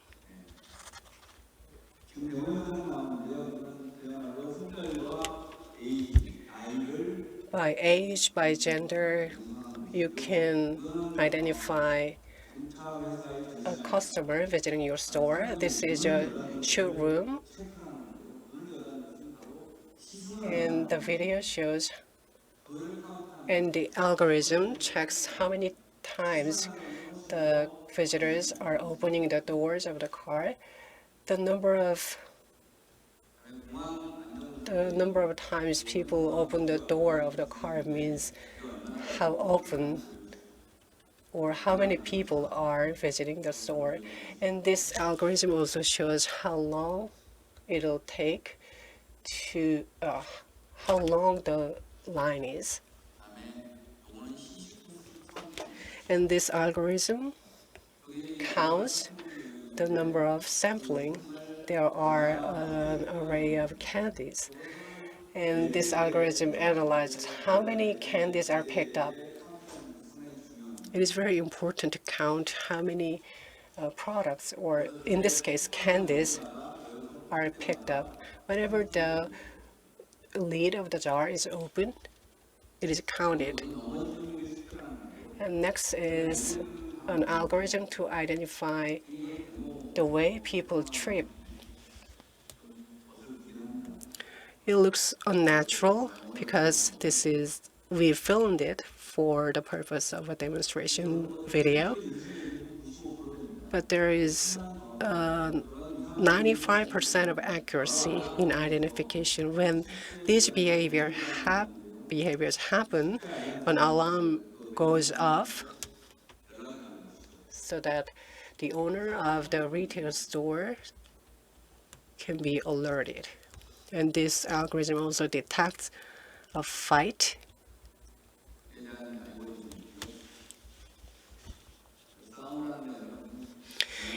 Speaker 4: By age, by gender, you can identify a customer visiting your store. This is a showroom. And the video shows, and the algorithm checks how many times the visitors are opening the doors of the car. The number of times people open the door of the car means how often or how many people are visiting the store. And this algorithm also shows how long it'll take to, how long the line is. And this algorithm counts the number of sampling. There are an array of candies. And this algorithm analyzes how many candies are picked up. It is very important to count how many products, or in this case, candies, are picked up. Whenever the lid of the jar is opened, it is counted. And next is an algorithm to identify the way people trip. It looks unnatural because we filmed it for the purpose of a demonstration video. But there is 95% of accuracy in identification. When these behaviors happen, an alarm goes off so that the owner of the retail store can be alerted. And this algorithm also detects a fight.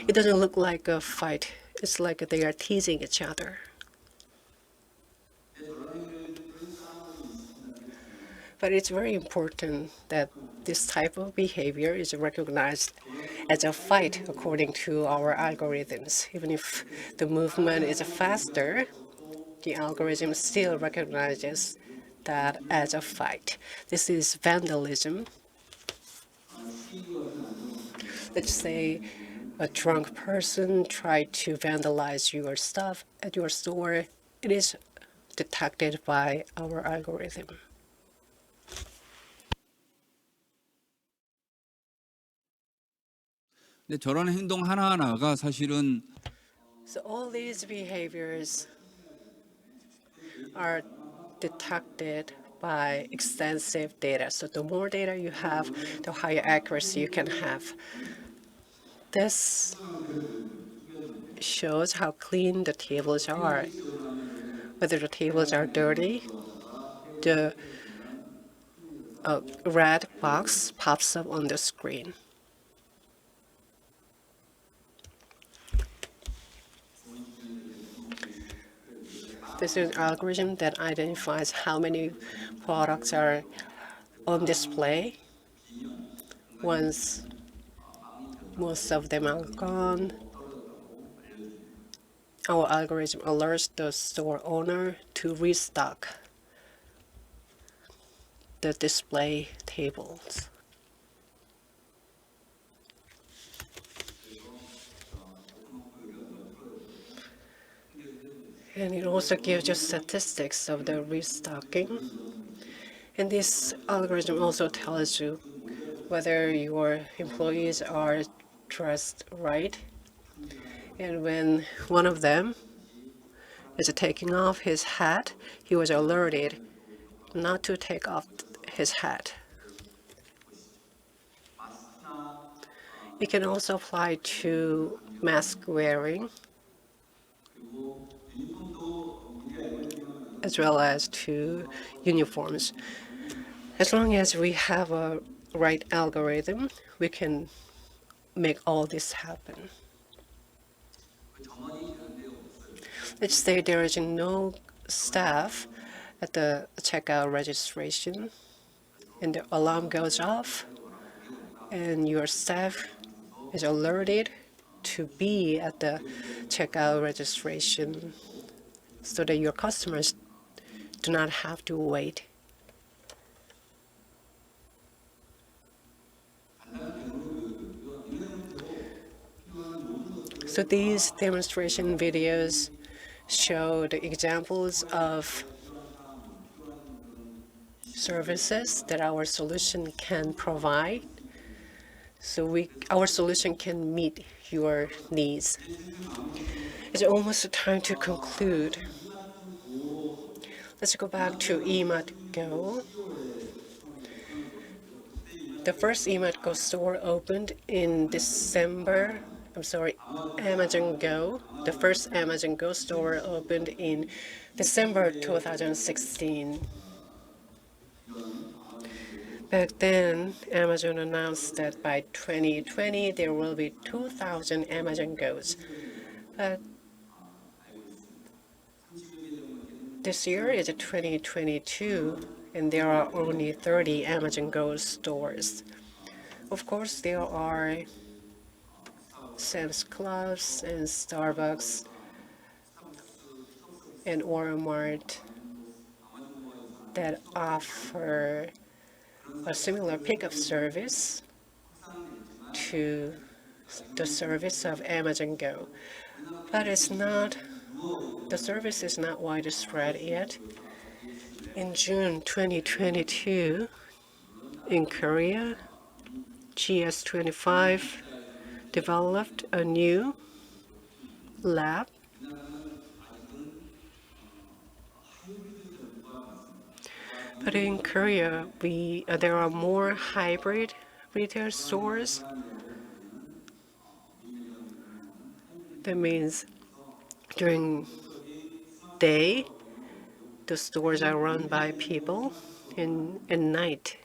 Speaker 4: It doesn't look like a fight. It's like they are teasing each other. But it's very important that this type of behavior is recognized as a fight according to our algorithms. Even if the movement is faster, the algorithm still recognizes that as a fight. This is vandalism. Let's say a drunk person tried to vandalize your stuff at your store. It is detected by our algorithm.
Speaker 5: 근데 저런 행동 하나하나가 사실은
Speaker 4: So all these behaviors are detected by extensive data. So the more data you have, the higher accuracy you can have. This shows how clean the tables are. Whether the tables are dirty, the red box pops up on the screen. This is an algorithm that identifies how many products are on display. Once most of them are gone, our algorithm alerts the store owner to restock the display tables. And it also gives you statistics of the restocking. And this algorithm also tells you whether your employees are dressed right. And when one of them is taking off his hat, he was alerted not to take off his hat. It can also apply to mask wearing, as well as to uniforms. As long as we have a right algorithm, we can make all this happen. Let's say there is no staff at the checkout registration, and the alarm goes off, and your staff is alerted to be at the checkout registration so that your customers do not have to wait. So these demonstration videos show the examples of services that our solution can provide. So our solution can meet your needs. It's almost time to conclude. Let's go back to MEC&WIP. The first MEC&WIP store opened in December. Amazon Go. The first Amazon Go store opened in December 2016. Back then, Amazon announced that by 2020 there will be 2,000 Amazon Go's. But this year is 2022, and there are only 30 Amazon Go stores. Of course, there are Sam's Clubs and Starbucks and Walmart that offer a similar pickup service to the service of Amazon Go. But the service is not widespread yet. In June 2022, in Korea, GS25 developed a new lab but in Korea there are more hybrid retail stores. That means during day the stores are run by people, and at night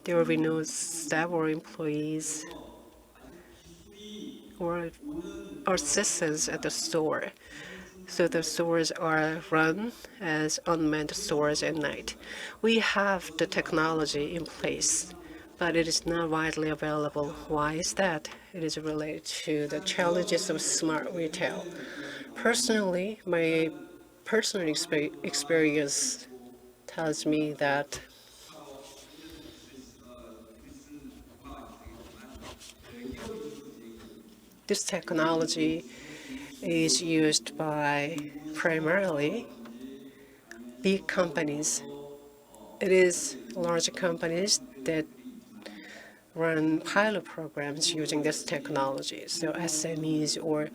Speaker 4: there will be no staff or employees or assistants at the store. So the stores are run as unmanned stores at night. We have the technology in place, but it is not widely available. Why is that? It is related to the challenges of smart retail. Personally, my personal experience tells me that this technology is used by primarily big companies. It is large companies that run pilot programs using this technology. So SMEs or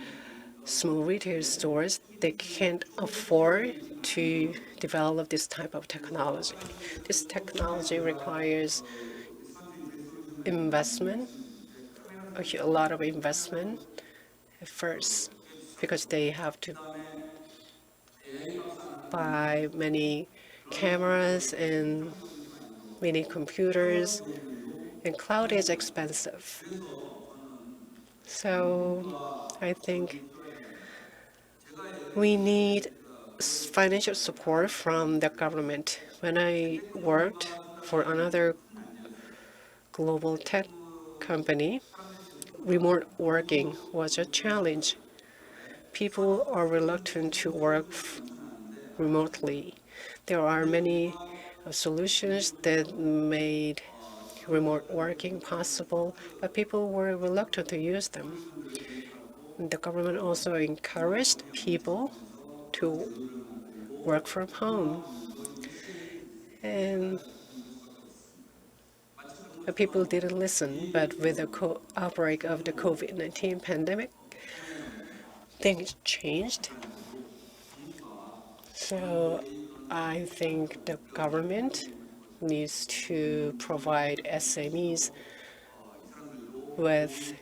Speaker 4: small retail stores, they can't afford to develop this type of technology. This technology requires investment, a lot of investment at first, because they have to buy many cameras and many computers, and cloud is expensive. So I think we need financial support from the government. When I worked for another global tech company, remote working was a challenge. People are reluctant to work remotely. There are many solutions that made remote working possible, but people were reluctant to use them. The government also encouraged people to work from home. And people didn't listen, but with the outbreak of the COVID-19 pandemic, things changed. So I think the government needs to provide SMEs with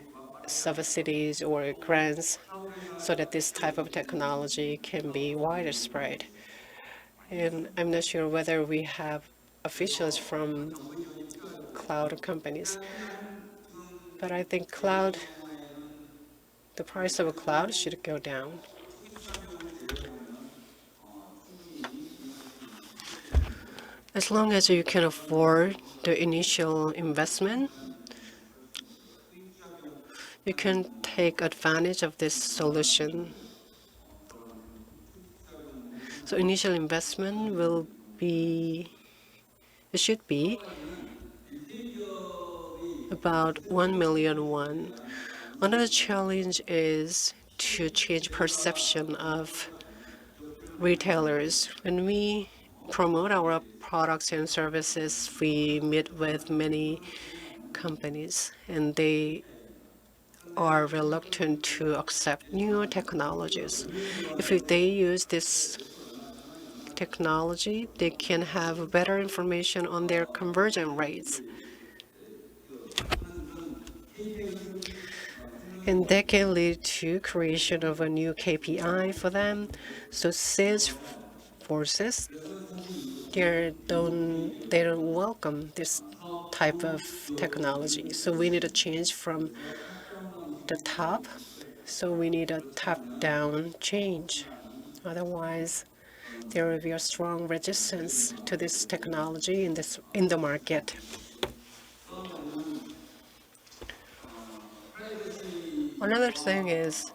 Speaker 4: subsidies or grants so that this type of technology can be widespread. And I'm not sure whether we have officials from cloud companies, but I think the price of a cloud should go down. As long as you can afford the initial investment, you can take advantage of this solution. So initial investment it should be about 1 million won. Another challenge is to change perception of retailers. When we promote our products and services, we meet with many companies, and they are reluctant to accept new technologies. If they use this technology, they can have better information on their conversion rates. And that can lead to creation of a new KPI for them. So sales forces, they don't welcome this type of technology. So we need a change from the top. So we need a top-down change. Otherwise, there will be a strong resistance to this technology in the market. Another thing is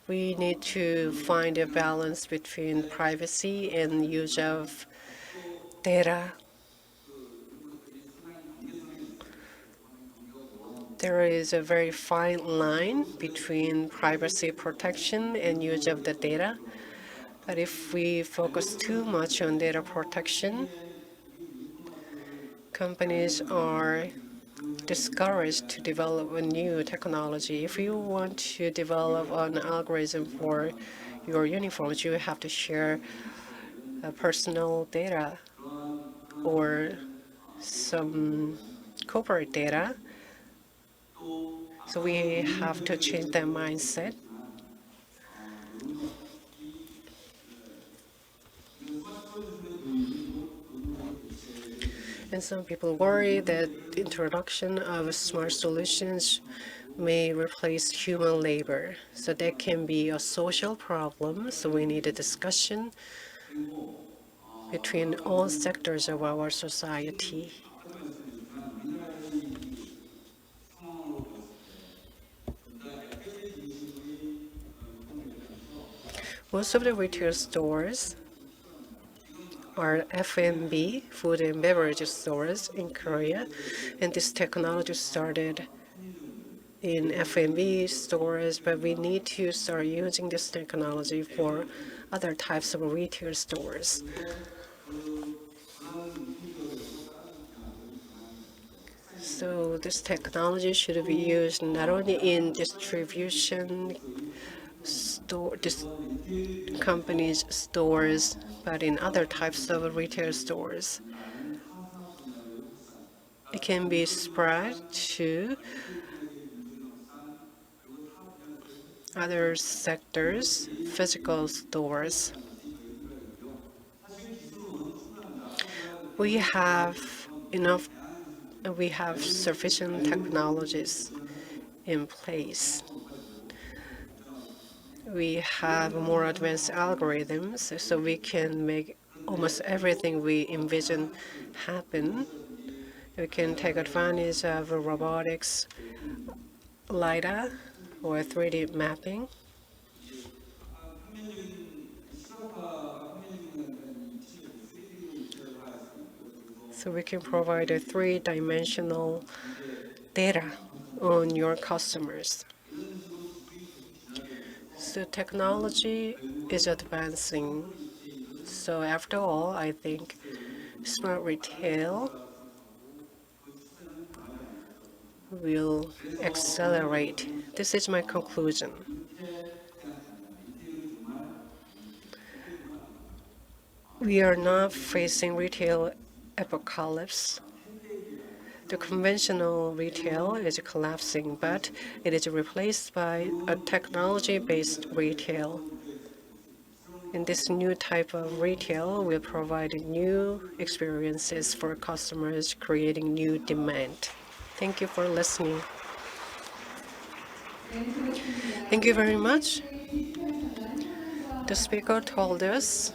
Speaker 4: we need to find a balance between privacy and use of data. There is a very fine line between privacy protection and use of the data. But if we focus too much on data protection, companies are discouraged to develop a new technology. If you want to develop an algorithm for your uniforms, you have to share personal data or some corporate data. So we have to change that mindset. And some people worry that the introduction of smart solutions may replace human labor. So that can be a social problem. So we need a discussion between all sectors of our society. Most of the retail stores are F&B, food and beverage stores in Korea, and this technology started in F&B stores, but we need to start using this technology for other types of retail stores. So this technology should be used not only in distribution companies' stores, but in other types of retail stores. It can be spread to other sectors, physical stores. We have sufficient technologies in place. We have more advanced algorithms, so we can make almost everything we envision happen. We can take advantage of robotics, LiDAR, or 3D mapping. So we can provide a three-dimensional data on your customers. So technology is advancing. So after all, I think smart retail will accelerate. This is my conclusion. We are not facing retail apocalypse. The conventional retail is collapsing, but it is replaced by a technology-based retail. In this new type of retail will provide new experiences for customers, creating new demand. Thank you for listening. Thank you very much. The speaker told us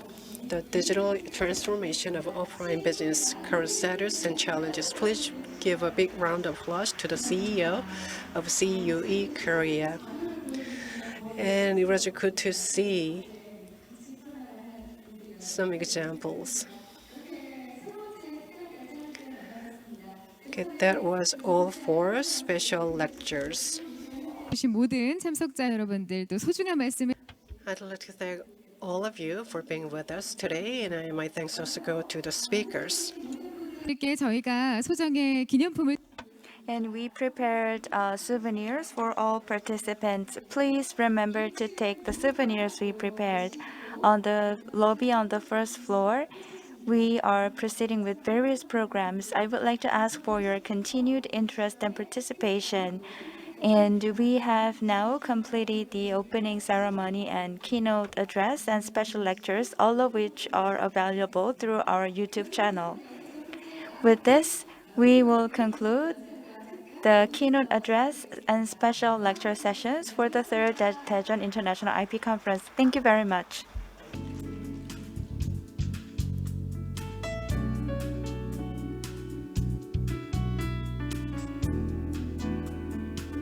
Speaker 4: the digital transformation of offline business, current status and challenges. Please give a big round of applause to the CEO of CUE Korea. And it was good to see some examples. Okay, that was all for special lectures.
Speaker 1: 주신 모든 참석자 여러분들도 소중한 말씀을
Speaker 4: I'd like to thank all of you for being with us today, and my thanks also go to the speakers.
Speaker 1: 드릴게 저희가 소정의 기념품을
Speaker 2: And we prepared souvenirs for all participants. Please remember to take the souvenirs we prepared. On the lobby on the first floor, we are proceeding with various programs. I would like to ask for your continued interest and participation. And we have now completed the opening ceremony and keynote address and special lectures, all of which are available through our YouTube channel. With this, we will conclude the keynote address and special lecture sessions for the third Daejeon International IP Conference. Thank you very much.